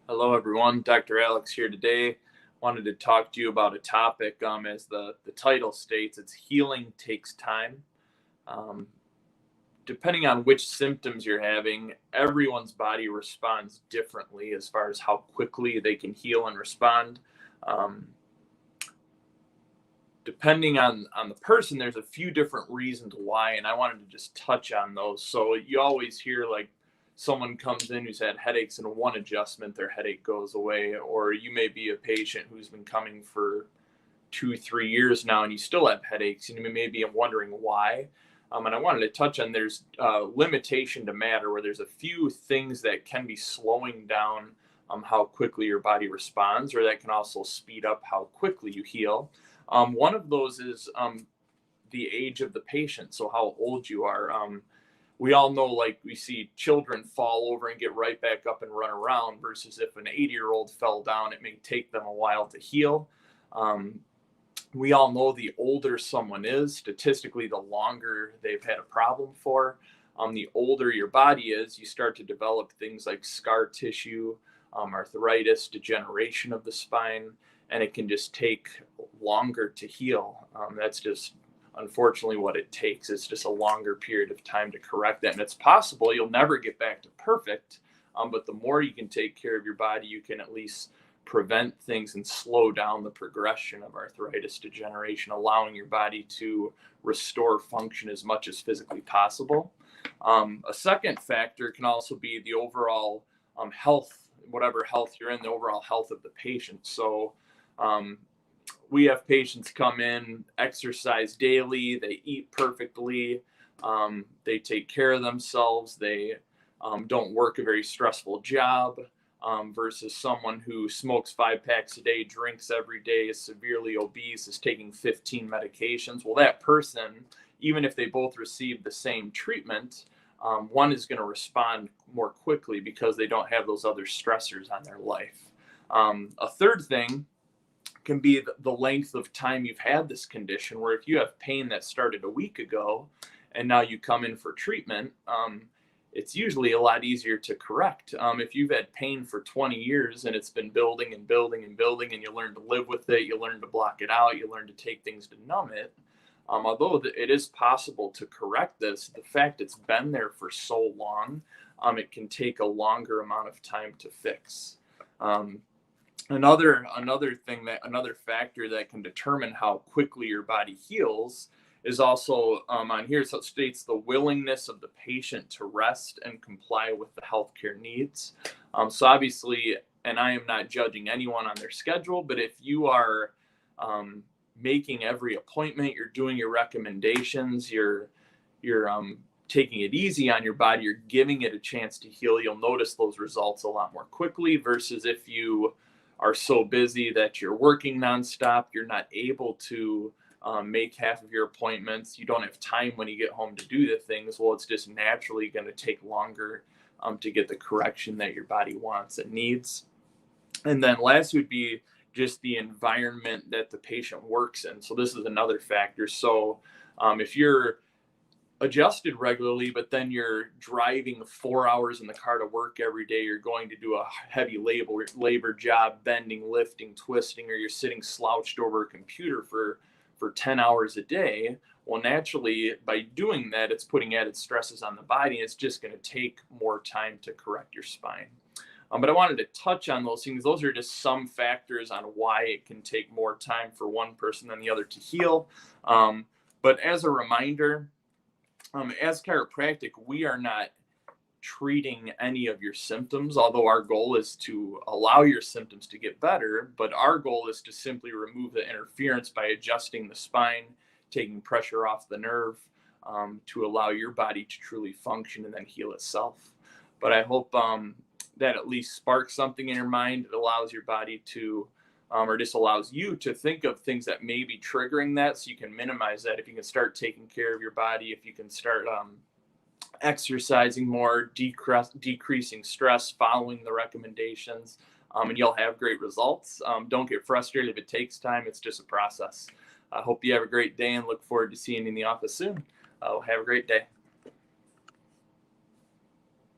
Hello, everyone. Dr. Alex here today. Wanted to talk to you about a topic, as the title states, it's healing takes time. Um, Depending on which symptoms you're having, everyone's body responds differently as far as how quickly they can heal and respond. Um, Depending on the person, there's a few different reasons why, and I wanted to just touch on those. So you always hear like someone comes in who's had headaches and one adjustment, their headache goes away, or you may be a patient who's been coming for 2 3 years now and you still have headaches and you may be wondering why. And I wanted to touch on there's limitation to matter, where there's a few things that can be slowing down how quickly your body responds, or that can also speed up how quickly you heal. One of those is the age of the patient, so how old you are. We all know, like, we see children fall over and get right back up and run around, versus if an 80-year-old fell down, it may take them a while to heal. Um, we all know the older someone is, statistically, the longer they've had a problem for. The older your body is, you start to develop things like scar tissue, arthritis, degeneration of the spine, and it can just take longer to heal. That's just unfortunately what it takes. It's just a longer period of time to correct that. And it's possible you'll never get back to perfect, but the more you can take care of your body, you can at least prevent things and slow down the progression of arthritis degeneration, allowing your body to restore function as much as physically possible. A second factor can also be the overall health, whatever health you're in, the overall health of the patient. So um, we have patients come in, exercise daily, they eat perfectly, they take care of themselves, they don't work a very stressful job, versus someone who smokes 5 packs a day, drinks every day, is severely obese, is taking 15 medications. Well, that person, even if they both receive the same treatment, one is going to respond more quickly because they don't have those other stressors on their life. A third thing can be the length of time you've had this condition, where if you have pain that started a week ago and now you come in for treatment, it's usually a lot easier to correct. If you've had pain for 20 years and it's been building and building and building, and you learn to live with it, you learn to block it out, you learn to take things to numb it, although it is possible to correct this, the fact it's been there for so long, it can take a longer amount of time to fix. Um, another factor that can determine how quickly your body heals is also on here. So it states the willingness of the patient to rest and comply with the healthcare needs. So obviously, and I am not judging anyone on their schedule, but if you are making every appointment, you're doing your recommendations, you're taking it easy on your body, you're giving it a chance to heal, you'll notice those results a lot more quickly, versus if you are so busy that you're working nonstop, you're not able to make half of your appointments, you don't have time when you get home to do the things. Well, it's just naturally going to take longer to get the correction that your body wants and needs. And then last would be just the environment that the patient works in. So this is another factor. So if you're adjusted regularly, but then you're driving 4 hours in the car to work every day, you're going to do a heavy labor job, bending, lifting, twisting, or you're sitting slouched over a computer for 10 hours a day. Well, naturally, by doing that, it's putting added stresses on the body, and it's just going to take more time to correct your spine. But I wanted to touch on those things. Those are just some factors on why it can take more time for one person than the other to heal. But as a reminder, as chiropractic, we are not treating any of your symptoms, although our goal is to allow your symptoms to get better. But our goal is to simply remove the interference by adjusting the spine, taking pressure off the nerve, to allow your body to truly function and then heal itself. But I hope that at least sparks something in your mind. It allows your body to or just allows you to think of things that may be triggering that, so you can minimize that. If you can start taking care of your body, if you can start exercising more, decreasing stress, following the recommendations, and you'll have great results. Don't get frustrated if it takes time. It's just a process. I hope you have a great day and look forward to seeing you in the office soon. Have a great day.